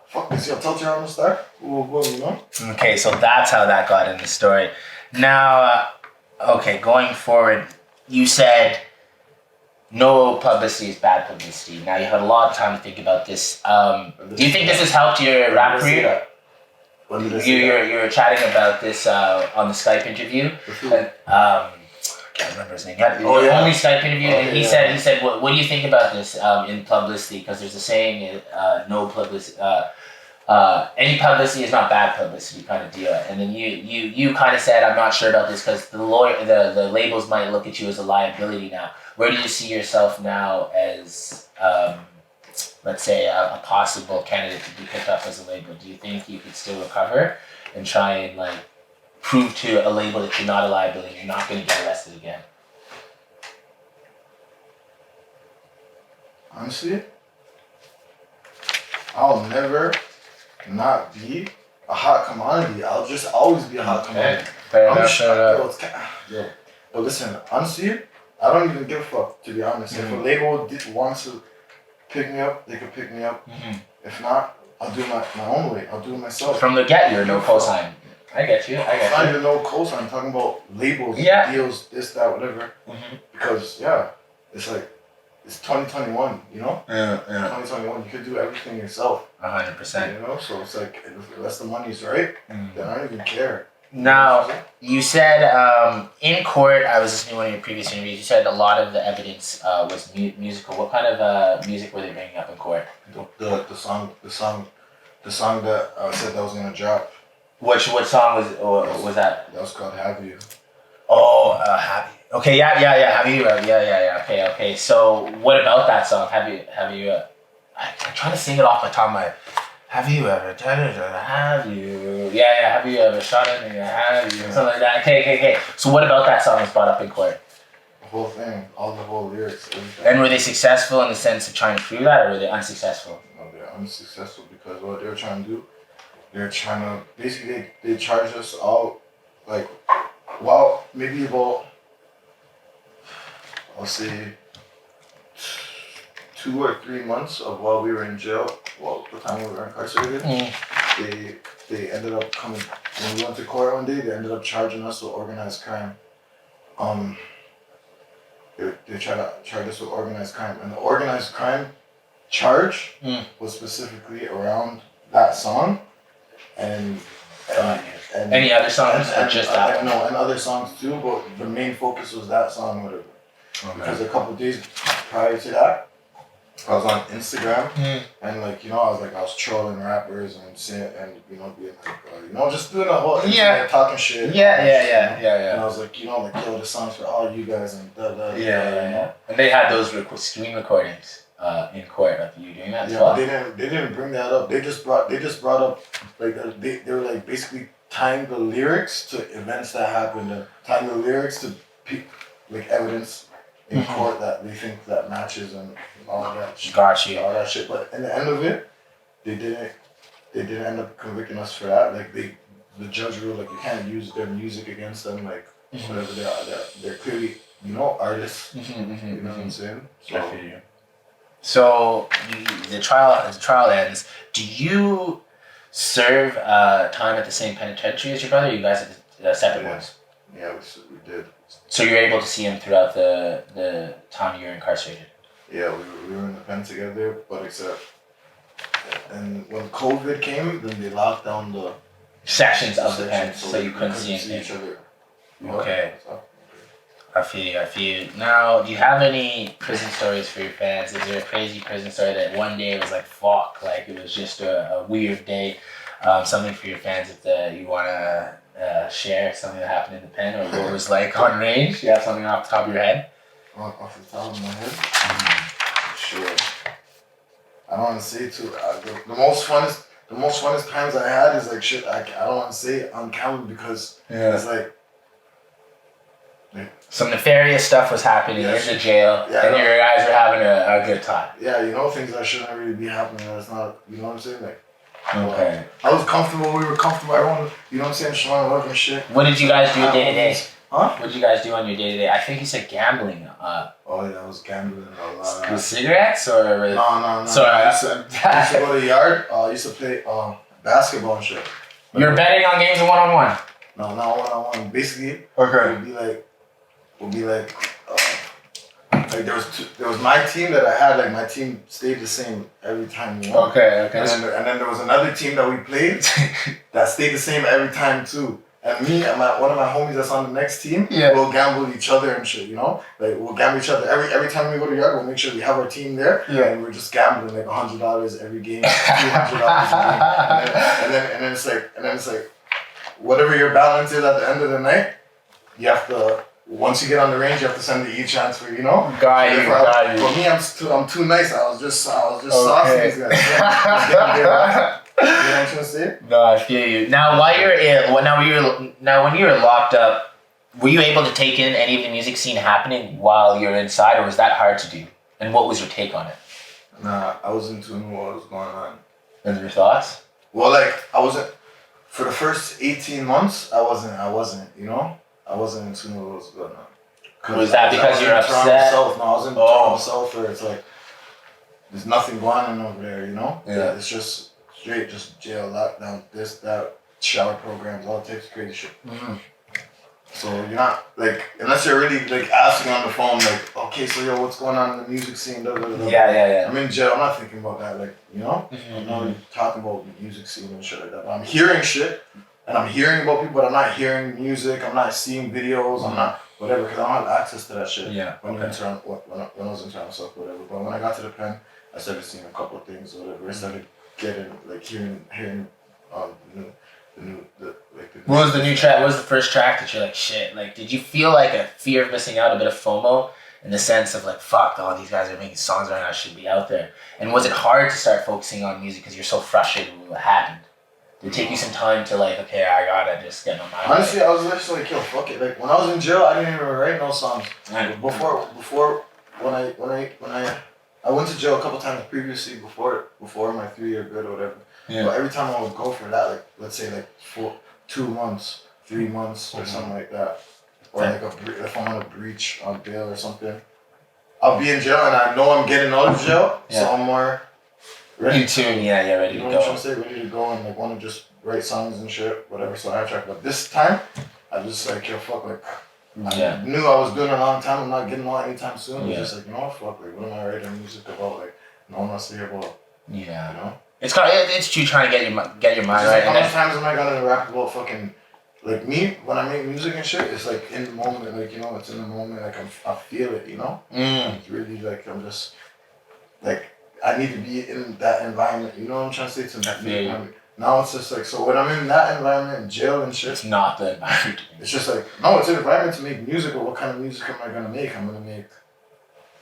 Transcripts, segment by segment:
Fuck this, yo, tell Tyrone to start. You know? Okay, so that's how that got in the story. Now, okay, going forward, you said no publicity is bad publicity. Now, you had a lot of time to think about this. Do you think this has helped your rap career? You were chatting about this on the Skype interview. And, I can't remember his name. Only Skype interview, and he said, what do you think about this in publicity? Because there's a saying, no publicity. Any publicity is not bad publicity, kind of deal. And then you kind of said, I'm not sure about this because the labels might look at you as a liability now. Where do you see yourself now as, let's say, a possible candidate to be picked up as a label? Do you think you could still recover and try and like prove to a label that you're not a liability, you're not going to get arrested again? Honestly, I'll never not be a hot commodity. I'll just always be a hot commodity. Yeah. But listen, honestly, I don't even give a fuck, to be honest. If a label wants to pick me up, they can pick me up. If not, I'll do my own way. I'll do it myself. From the get, you're no cosign. I get you. It's not even no cosign. I'm talking about labels, deals, this, that, whatever. Because, it's like, it's 2021, you know? Yeah. 2021, you could do everything yourself. 100%. You know? So it's like, unless the money's right, then I don't even care. Now, you said in court, I was listening to one of your previous interviews, you said a lot of the evidence was musical. What kind of music were they bringing up in court? The song that I said that was going to drop. What song was that? That was called Have You. Oh, Have You. Okay, yeah. Have You. Yeah. Okay. So, what about that song? Have you? I'm trying to sing it off the top of my. Have you ever? Have you? Yeah. Have you ever shot it? Have you? Something like that. Okay. So, what about that song was brought up in court? The whole thing, all the whole lyrics, everything. And were they successful in the sense of trying to prove that, or were they unsuccessful? No, they're unsuccessful because what they were trying to do, they're trying to basically they charged us all like, well, maybe about, I'll say 2 or 3 months of while we were in jail, the time we were incarcerated, they ended up coming, when we went to court one day, they ended up charging us with organized crime. They tried to charge us with organized crime, and the organized crime charge was specifically around that song, and any other songs or just that one? No, and other songs too, but the main focus was that song, whatever. Okay. Because a couple of days prior to that, I was on Instagram and I was trolling rappers and saying, and being like, just doing a whole talking shit. Yeah. And I was like, yo, this song's for all you guys and Yeah. And they had those screen recordings in court of you doing that as well. They didn't bring that up. They just brought up they were like basically tying the lyrics to events that happened and tying the lyrics to evidence in court that they think that matches and all of that shit. Got you. All that shit. But in the end of it, they didn't end up convicting us for that. The judge ruled you can't use their music against them, whatever they are. They're clearly, artists. You know what I'm saying? I feel you. So the trial ends. Do you serve time at the same penitentiary as your brother? Or you guys are separate ones? Yeah, we did. So you're able to see him throughout the time you're incarcerated? Yeah, we were in the pen together, but and when COVID came, then they locked down the sections of the pen, so you couldn't see each other. Okay. I feel you. Now, do you have any prison stories for your fans? Is there a crazy prison story that one day was fuck, it was just a weird day? Something for your fans if you want to share something that happened in the pen or what it was on range? You have something off the top of your head? Off the top of my head? Sure. I don't want to say too. The most funnest times I had is shit. I don't want to say it on camera because it's some nefarious stuff was happening in the jail, and your guys were having a good time. Yeah, things that shouldn't really be happening. That's not, you know what I'm saying? Okay. I was comfortable. We were comfortable. Everyone, you know what I'm saying? Showing love and shit. What did you guys do day to day? Huh? What did you guys do on your day-to-day? I think you said gambling. Oh yeah, I was gambling a lot. With cigarettes or with... No. Sorry. I used to go to the yard. I used to play basketball and shit. You're betting on games one-on-one? No, not one-on-one. Basically, Okay. it would be like there was my team that I had. Like my team stayed the same every time. You know? Okay. And then there was another team that we played that stayed the same every time too. And me and one of my homies that's on the next team, we'll gamble each other and shit, you know? Like, we'll gamble each other. Every time we go to the yard, we'll make sure we have our team there. Yeah. And we're just gambling like $100 every game, $200 a game. And then it's like, whatever your balance is at the end of the night, you have to, once you get on the range, you have to send the e-transfer, you know? Got you. For me, I'm too nice. I was just saucing these guys. You know what I'm trying to say? No, I feel you. Now, when you were locked up, were you able to take in any of the music scene happening while you're inside, or was that hard to do? And what was your take on it? Nah, I was in tune with what was going on. And your thoughts? Well, like I wasn't for the first 18 months. I wasn't. You know, I wasn't in tune with what was going on. Was that because you're upset? No, I was in Toronto South, where it's like there's nothing going on over there. You know, yeah, it's just. Straight, just jail, lockdown, this, that, shower programs, all types of crazy shit. Mm-hmm. So you're not, like, unless you're really, like, asking on the phone, like, okay, so, yo, what's going on in the music scene, blah, blah, blah. Yeah. I'm in jail, I'm not thinking about that, like, you know? Mm-hmm. I'm not really talking about the music scene and shit like that. But I'm hearing shit, and I'm hearing about people, but I'm not hearing music, I'm not seeing videos, I'm not, whatever, because I don't have access to that shit. Yeah. When I was in Toronto, stuff, whatever. But when I got to the pen, I started seeing a couple of things, whatever. I started getting like hearing the new what was the new track? What was the first track that you're like shit? Like, did you feel like a fear of missing out, a bit of FOMO, in the sense of like, fuck, all these guys are making songs right now, should be out there? And was it hard to start focusing on music because you're so frustrated with what happened? Did it take you some time to like, okay, I gotta just get my mind? Honestly, I was just like, yo, fuck it. Like when I was in jail, I didn't even write no songs. Before when I went to jail a couple times previously before my 3-year bid or whatever. Yeah. But every time I would go for that, like let's say like 2 months, 3 months or something like that, or like if I'm on a breach on bail or something, I'll be in jail and I know I'm getting out of jail, so I'm more ready. In tune, ready to go. You know what I'm trying to say? Ready to go and like want to just write songs and shit, whatever. So I track. But this time, I just like, yo, fuck, like. I knew I was doing it a long time. I'm not getting out anytime soon. Yeah. It's just like, you know what, fuck, like, what am I writing music about? Like, no one wants to hear about. Yeah. You know? It's true trying to get your mind right. Like, how many times am I gonna rap about fucking, like me, when I make music and shit, it's like in the moment, like, you know, it's in the moment, like I feel it, you know? It's really like, I'm just, like, I need to be in that environment, you know what I'm trying to say? To me. Now it's just like, so when I'm in that environment, in jail and shit. It's not the environment. It's just like, no, it's an environment to make music, but what kind of music am I going to make? I'm going to make,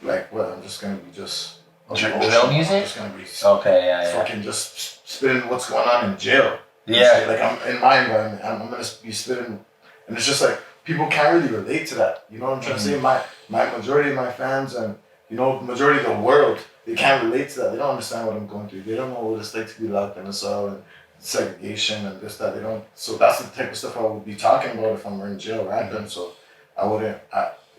like, what? I'm just going to be just... Drill music? I'm just going to be fucking just spitting what's going on in jail. Yeah. Like, I'm in my environment, I'm going to be spitting, and it's just like, people can't really relate to that. You know what I'm trying to say? My majority of my fans and, you know, majority of the world, they can't relate to that. They don't understand what I'm going through. They don't know what it's like to be locked in a cell and segregation and this, that. They don't. So that's the type of stuff I would be talking about if I'm in jail rapping. So I wouldn't,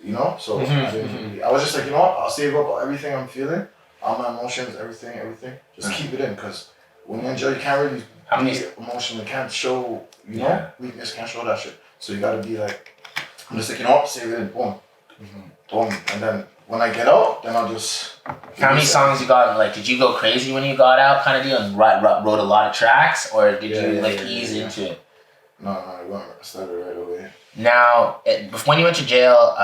you know? So I didn't really, I was just like, you know what? I'll save up everything I'm feeling, all my emotions, everything. Just keep it in, because when you're in jail, you can't really be emotional. You can't show, you know, weakness, can't show that shit. So you gotta be like, I'm just like, you know what? Save it in, boom. Boom. And then when I get out, then I'll just... How many songs you got? Like, did you go crazy when you got out kind of deal and wrote a lot of tracks? Or did you ease into it? No, I started right away. Now, when you went to jail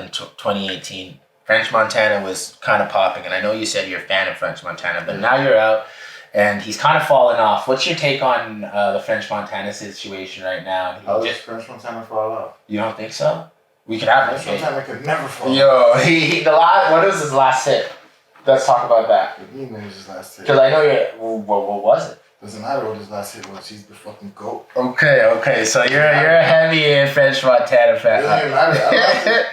in 2018, French Montana was kind of popping. And I know you said you're a fan of French Montana, but now you're out and he's kind of fallen off. What's your take on the French Montana situation right now? How does French Montana fall off? You don't think so? We could have French Montana could never fall off. Yo, what was his last hit? Let's talk about that. What do you mean was his last hit? Because I know what was it? Doesn't matter what his last hit was. He's the fucking GOAT. Okay. So you're a heavy French Montana fan. Doesn't even matter.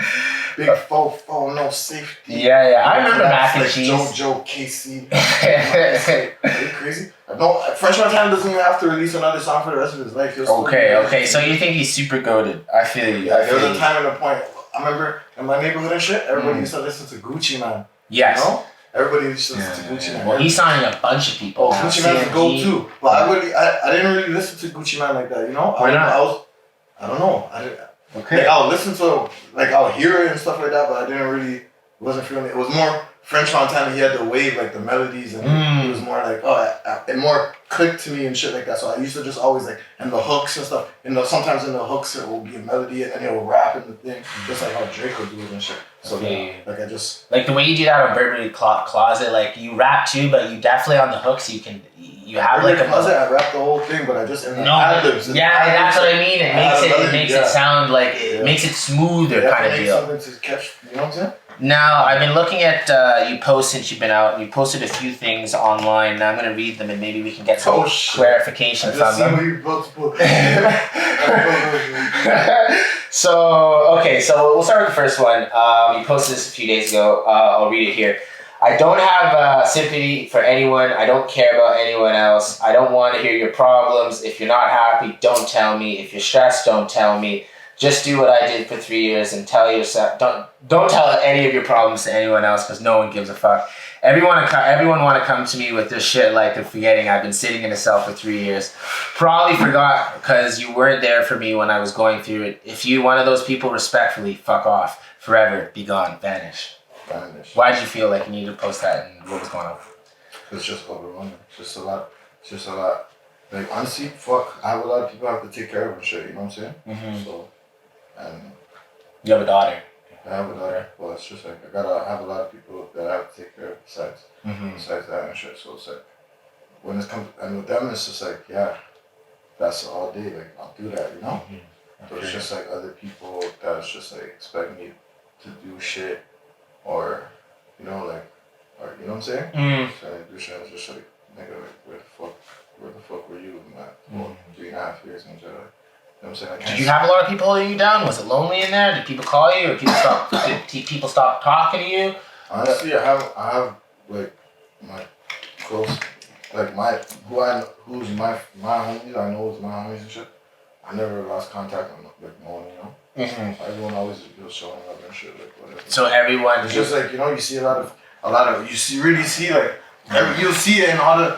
big fofo, no safety. Yeah. I remember mac and like cheese. JoJo, Casey. Are you crazy? No, French Montana doesn't even have to release another song for the rest of his life. Okay. So you think he's super goated? I feel you. Yeah, there was a time and a point. I remember in my neighborhood and shit, everybody used to listen to Gucci Mane. Yes. You know? Everybody used to listen to Gucci Mane. Well, he's signing a bunch of people. Oh, Gucci Mane's a go-to. But I didn't really listen to Gucci Mane like that, you know? Why not? I don't know. Okay. Like, I'll listen to, like, I'll hear it and stuff like that, but I didn't really, wasn't feeling it. It was more French Montana. He had the wave, like, the melodies, and it was more like, it more clicked to me and shit like that. So I used to just always, like, and the hooks and stuff, sometimes in the hooks it will be a melody, and then he'll rap in the thing, just like how Drake would do it and shit. So, like, I just... Like, the way you do that on Burberry Closet, like, you rap too, but you definitely on the hooks, you have, like, a... Closet, I rap the whole thing, but I just... ad-libs. Yeah, that's what I mean. It makes it sound like... It makes it smoother kind of deal. Something to catch, you know what I'm saying? Now, I've been looking at you posts since you've been out. You posted a few things online. Now I'm going to read them and maybe we can get some clarification from them. So we'll start with the first one. You posted this a few days ago. I'll read it here. I don't have sympathy for anyone. I don't care about anyone else. I don't want to hear your problems. If you're not happy, don't tell me. If you're stressed, don't tell me. Just do what I did for 3 years and tell yourself. Don't tell any of your problems to anyone else because no one gives a fuck. Everyone want to come to me with this shit like they're forgetting I've been sitting in a cell for 3 years. Probably forgot because you weren't there for me when I was going through it. If you one of those people, respectfully, fuck off. Forever. Be gone. Vanish. Why did you feel like you needed to post that and what was going on? It's just overwhelming. It's just a lot. Like, honestly, fuck. I have a lot of people I have to take care of and shit, you know what I'm saying? Mm-hmm. So, and... You have a daughter. I have a daughter. Well, it's just like, I have a lot of people that I have to take care of besides that and shit. So it's like, when it comes, and with them, it's just like, yeah, that's all day. Like, I'll do that, you know? But it's just like other people that's just like expect me to do shit or, you know, like, or, you know what I'm saying? So I do shit, it's just like, nigga, like, where the fuck were you in that 3.5 years in jail? You know what I'm saying? Did you have a lot of people holding you down? Was it lonely in there? Did people call you, or people stop talking to you? Honestly, I have like my close, like who's my homies. I know is my homies and shit. I never lost contact with no one, you know. Everyone always just showing up and shit, like whatever. So everyone, it's just like, you know, you see a lot of really see like you'll see it in all the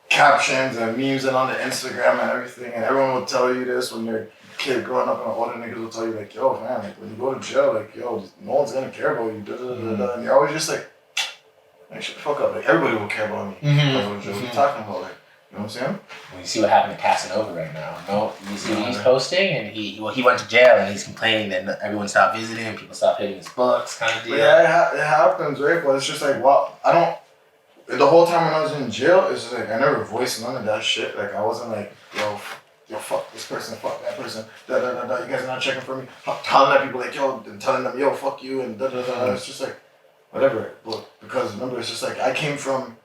captions and memes and on the Instagram and everything, and everyone will tell you this when you're a kid growing up, and all the niggas will tell you like, yo, man, like when you go to jail, like, yo, no one's gonna care about you, and you're always just like, shut the fuck up, like everybody will care about me. Like, what you talking about, like, you know what I'm saying? Well, you see what happened to Casanova right now. No, you see what he's posting, and he went to jail, and he's complaining that everyone stopped visiting him, people stopped hitting his books, kind of deal. Yeah, it happens, right? But it's just like, well, I don't. The whole time when I was in jail, it's just like I never voiced none of that shit. Like I wasn't like, yo, fuck this person, fuck that person, You guys are not checking for me. Telling that people like, yo, and telling them, yo, fuck you, and It's just like, whatever. But because remember, it's just like I came from.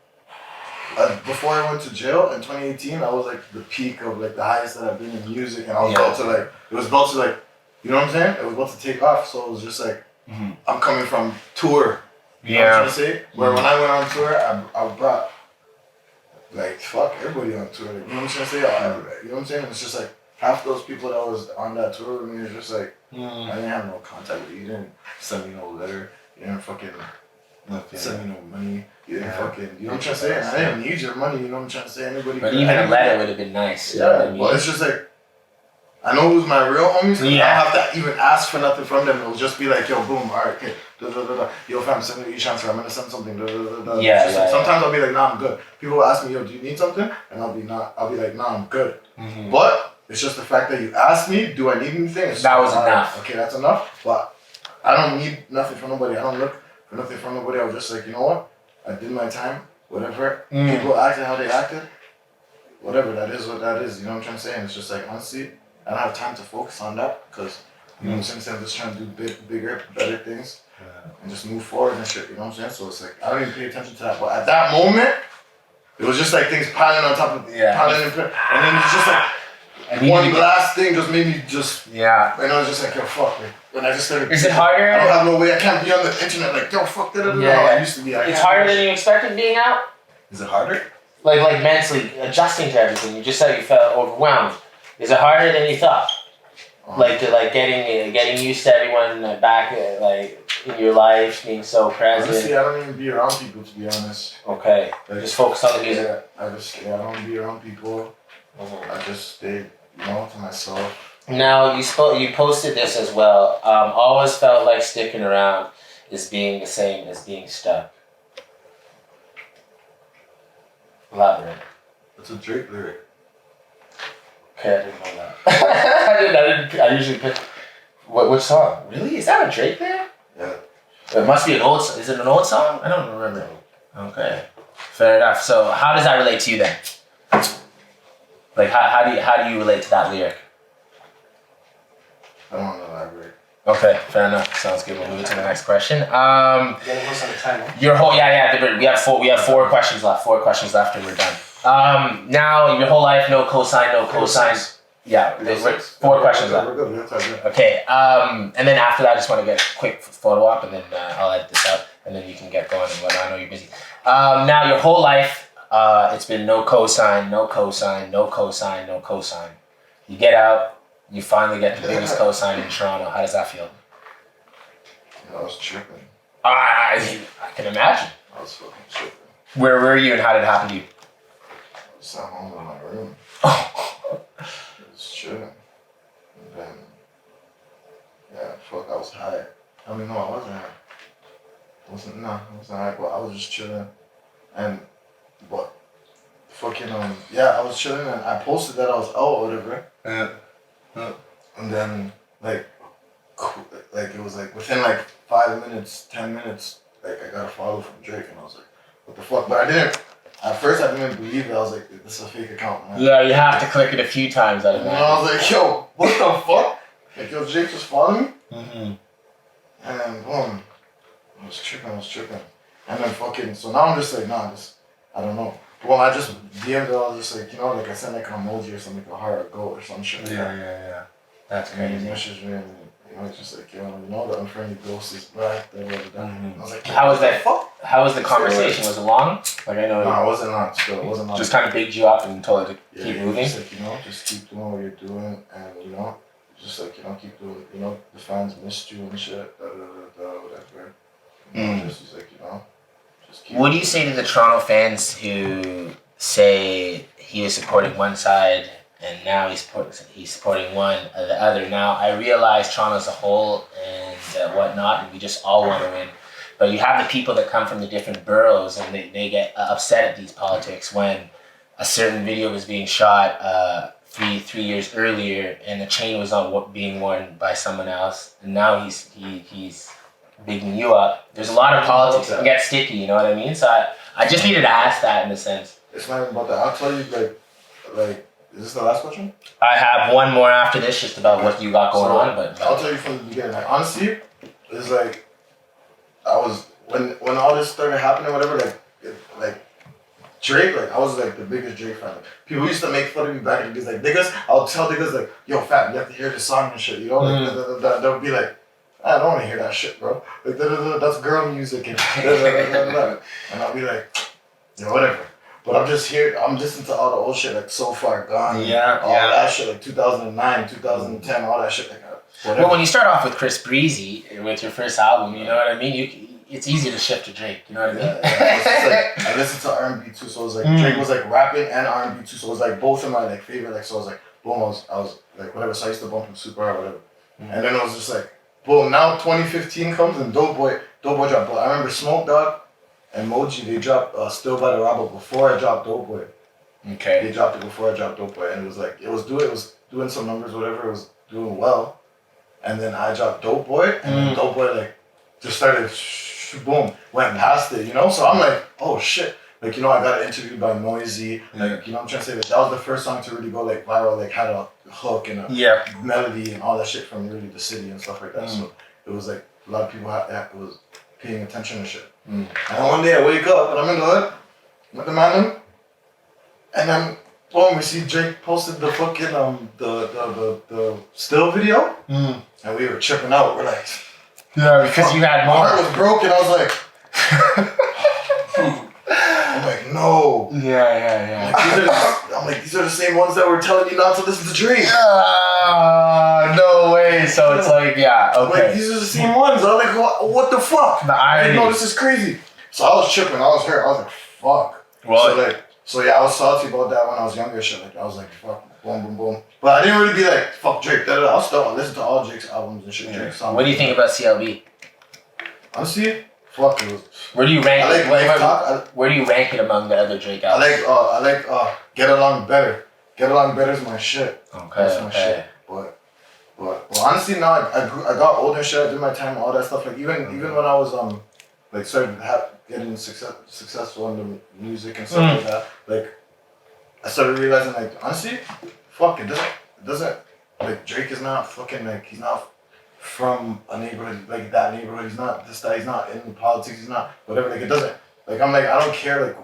Before I went to jail in 2018, I was like the peak of like the highest that I've been in music, and I was about to like, it was about to like, you know what I'm saying? It was about to take off, so it was just like, I'm coming from tour. You know what I'm trying to say? Where when I went on tour, I brought, like, fuck everybody on tour. Like, you know what I'm trying to say? You know what I'm saying? It's just like, half those people that was on that tour with me is just like, I didn't have no contact with you. You didn't send me no letter. You didn't fucking send me no money. You didn't fucking, you know what I'm trying to say? And I didn't need your money, you know what I'm trying to say? But even a letter would have been nice. You know what I mean? Well, it's just like, I know who's my real homies. I don't have to even ask for nothing from them. It'll just be like, yo, boom, all right, okay. Yo, fam, send me your transfer. I'm gonna send something. Sometimes I'll be like, nah, I'm good. People will ask me, yo, do you need something? And I'll be like, nah, I'm good. But it's just the fact that you asked me, do I need anything? That was enough. Okay, that's enough. But I don't need nothing from nobody. I don't look for nothing from nobody. I was just like, you know what? I did my time. Whatever. People acted how they acted. Whatever, that is what that is. You know what I'm trying to say? And it's just like, honestly, I don't have time to focus on that because, you know what I'm saying, I'm just trying to do bigger, better things and just move forward and shit, you know what I'm saying? So it's like, I don't even pay attention to that. But at that moment, it was just like things piling on top of piling and then it's just like one last thing just made me just, and I was just like, yo, fuck, like, when I just started. Is it harder? I don't have no way. I can't be on the internet like, yo, fuck that. Yeah. I used to be. It's harder than you expected being out? Is it harder? Like mentally adjusting to everything. You just said you felt overwhelmed. Is it harder than you thought? Like getting used to everyone back like in your life, being so present. Honestly, I don't even be around people, to be honest. Okay. Like, just focus on the music. I don't be around people. I just stay, to myself. Now you posted this as well. Always felt like sticking around is being the same as being stuck. Elaborate. It's a Drake lyric. Okay, I didn't know that. I usually pick. Which song? Really? Is that a Drake there? Yeah. It must be an old. Is it an old song? I don't remember. Okay, fair enough. So how does that relate to you then? Like how do you relate to that lyric? I don't want to elaborate. Okay, fair enough. Sounds good. We'll move to the next question. Yeah, Your whole we have four questions left. 4 questions left and we're done. Now your whole life, no cosign, no cosign. Yeah, 4 questions left. We're good. Okay, and then after that, I just want to get a quick photo op, and then I'll edit this out, and then you can get going and whatnot. I know you're busy. Now your whole life, it's been no cosign, no cosign, no cosign, no cosign. You get out, you finally get the biggest cosign in Toronto. How does that feel? I was tripping. I can imagine. I was fucking tripping. Where were you and how did it happen to you? I was at home in my room. Oh. I was chilling. And then, I was high. I mean, no, I wasn't high. I wasn't high, but I was just chilling. And, I was chilling and I posted that I was out or whatever. And then, it was like within 5 minutes, 10 minutes, I got a follow from Drake and I was like, what the fuck? But at first I didn't believe it. I was like, this is a fake account, man. Yeah, you have to click it a few times. And I was like, yo, what the fuck? Yo, Drake just followed me? Mm-hmm. And then, boom, I was tripping. And then so now I'm just like, I don't know. Well, I just DM'd it, I was just like, I sent an emoji or something, like a heart or goat or some shit. Yeah. That's And crazy. he messaged me and it's just like, the unfriendly ghost is black. I was like, how was that? Fuck? How was the conversation? Was it long? I know. No, it wasn't long. Still, it wasn't long. Just kind of bigged you up and told you to keep moving. Just just keep doing what you're doing, and just keep doing. The fans missed you and shit. Whatever. Just like just keep. What do you say to the Toronto fans who say he is supporting one side and now he's supporting one or the other? Now I realize Toronto's a whole and whatnot, and we just all want to win. But you have the people that come from the different boroughs and they get upset at these politics when a certain video was being shot 3 years earlier and the chain was on being worn by someone else, and now he's bigging you up. There's a lot of politics that get sticky, you know what I mean? So I just needed to ask that in a sense. It's not even about that. I'll tell you is this the last question? I have one more after this, just about what you got going on. But I'll tell you from the beginning. Honestly, it's I was when all this started happening, whatever. Drake, I was the biggest Drake fan. People used to make fun of me back in the days, niggas. I'll tell niggas yo, fam, you have to hear this song and shit. They'll be like, I don't want to hear that shit, bro. That's girl music and and I'll be like, whatever. But I'm just here. I'm listening to all the old shit, So Far Gone. All that shit, 2009, 2010, all that shit. Well, when you start off with Chris Breezy with your first album, you know what I mean? It's easy to shift to Drake. You know what I mean? Yeah. I listened to R&B too, so it was Drake was rapping and R&B too, so it was both of my favorite. So I was boom. I was whatever. So I used to bump him super hard, whatever. And then it was just boom. Now 2015 comes and Dope Boy dropped. I remember Smoke Dogg and Moji, they dropped Still by the Robber before I dropped Dope Boy. Okay. They dropped it before I dropped Dope Boy, and it was doing some numbers, whatever. It was doing well, and then I dropped Dope Boy, and then Dope Boy just started boom, went past it, So I'm oh shit. I got interviewed by Noisy. I'm trying to say that was the first song to really go viral. Had a hook and a melody and all that shit from really the city and stuff like that. So it was a lot of people was paying attention to shit. And one day I wake up and I'm in the hood with the man, and then boom, we see Drake posted the fucking the still video, and we were tripping out. We're like, yeah, because you had my more. heart was broken. I was like, I'm like, no. Yeah. I'm like, these are the same ones that were telling you not to listen to Drake. No way. So it's like, yeah, okay. Like, these are the same ones. I was like, what the fuck? The irony. No, this is crazy. So I was tripping. I was hurt. I was like, fuck. Well, So yeah, I was salty about that when I was younger. Shit, like I was like, fuck, boom, boom, boom. But I didn't really be like, fuck Drake. I was still listen to all Drake's albums and shit. Drake's songs. What do you think about CLB? Honestly, fuck it. Where do you rank? Where do you rank it among the other Drake albums? I like Get Along Better. Get Along Better is my shit. Okay. That's my shit. But honestly now I got older and shit. I did my time, all that stuff. Like even when I was like started getting successful in the music and stuff like that. Like I started realizing like honestly, fuck it doesn't like Drake is not fucking like he's not from a neighborhood like that neighborhood. He's not this that. He's not in politics. He's not whatever. Like it doesn't like I'm like I don't care like.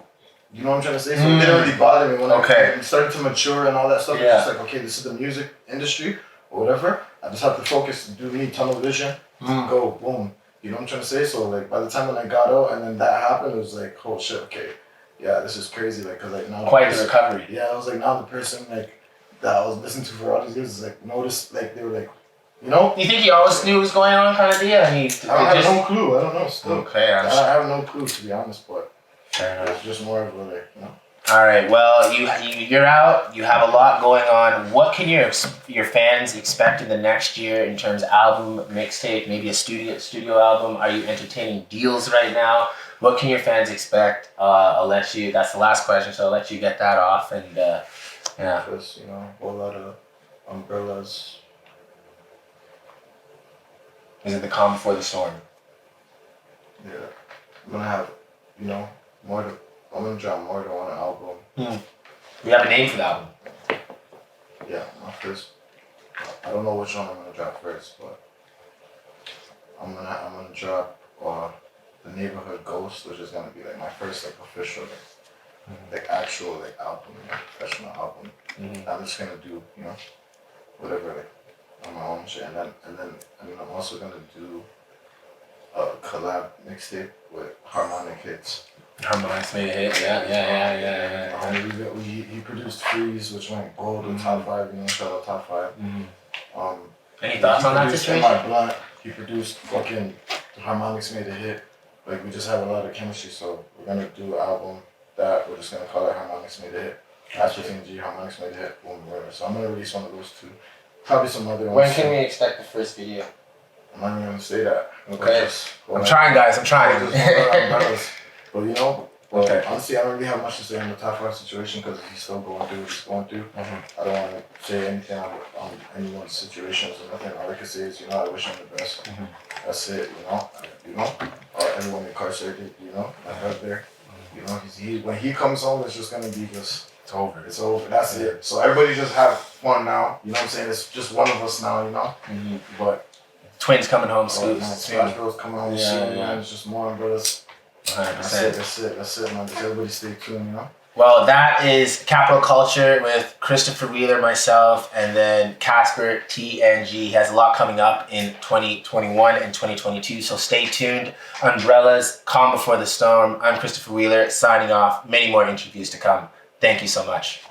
You know what I'm trying to say? So it didn't really bother me when I started to mature and all that stuff. Yeah. It's just like, okay, this is the music industry or whatever. I just have to focus, do me, tunnel vision, go, boom. You know what I'm trying to say? So like by the time when I got out and then that happened, it was like, oh shit, okay. Yeah, this is crazy. Like, cause like now. Quite the recovery. Yeah, I was like, now the person like that I was listening to for all these years is like, noticed, like they were like, you know? You think he always knew what was going on kind of deal? I have no clue. I don't know still. Okay. I have no clue to be honest, but. Fair enough. It's just more of a like, you know. All right. Well, you're out. You have a lot going on. What can your fans expect in the next year in terms of album, mixtape, maybe a studio album? Are you entertaining deals right now? What can your fans expect? I'll let you. That's the last question, so I'll let you get that off. And yeah. Just a whole lot of umbrellas. Is it the calm before the storm? Yeah, I'm gonna have I'm gonna drop more than one album. We have a name for the album. Yeah, my first. I don't know which one I'm gonna drop first, but I'm gonna drop the Neighborhood Ghost, which is gonna be like my first like official like actual like album, like professional album. I'm just gonna do whatever like on my own shit, and then I'm also gonna do a collab mixtape with Harmonic Hits. Harmonics made a hit, yeah. He produced Freeze, which went gold in top 5, shout out top 5. Any thoughts on that situation? My Blunt, he produced fucking Harmonics made a hit. Like we just have a lot of chemistry, so we're gonna do an album that we're just gonna call it Harmonics Made a Hit. CASPER TNG, Harmonics Made a Hit, boom, whatever. So I'm gonna release one of those two. Probably some other ones. When can we expect the first video? I'm not even gonna say that. Okay. I'm trying, guys. I'm trying. But honestly, I don't really have much to say on the top 5 situation because he's still going through what he's going through. I don't want to say anything on anyone's situations or nothing. All I can say is, I wish him the best. That's it, everyone incarcerated, my brother, when he comes home, it's just gonna be it's over. It's over. That's it. So everybody just have fun now. You know what I'm saying? It's just one of us now. But twins coming home soon. Smash Bros coming home soon. Man, it's just more brothers. 100%. That's it, man. Just everybody stay tuned, Well, that is Capital Culture with Christopher Wheeler, myself, and then CASPER TNG. He has a lot coming up in 2021 and 2022, so stay tuned. Umbrellas, Calm Before the Storm. I'm Christopher Wheeler, signing off. Many more interviews to come. Thank you so much.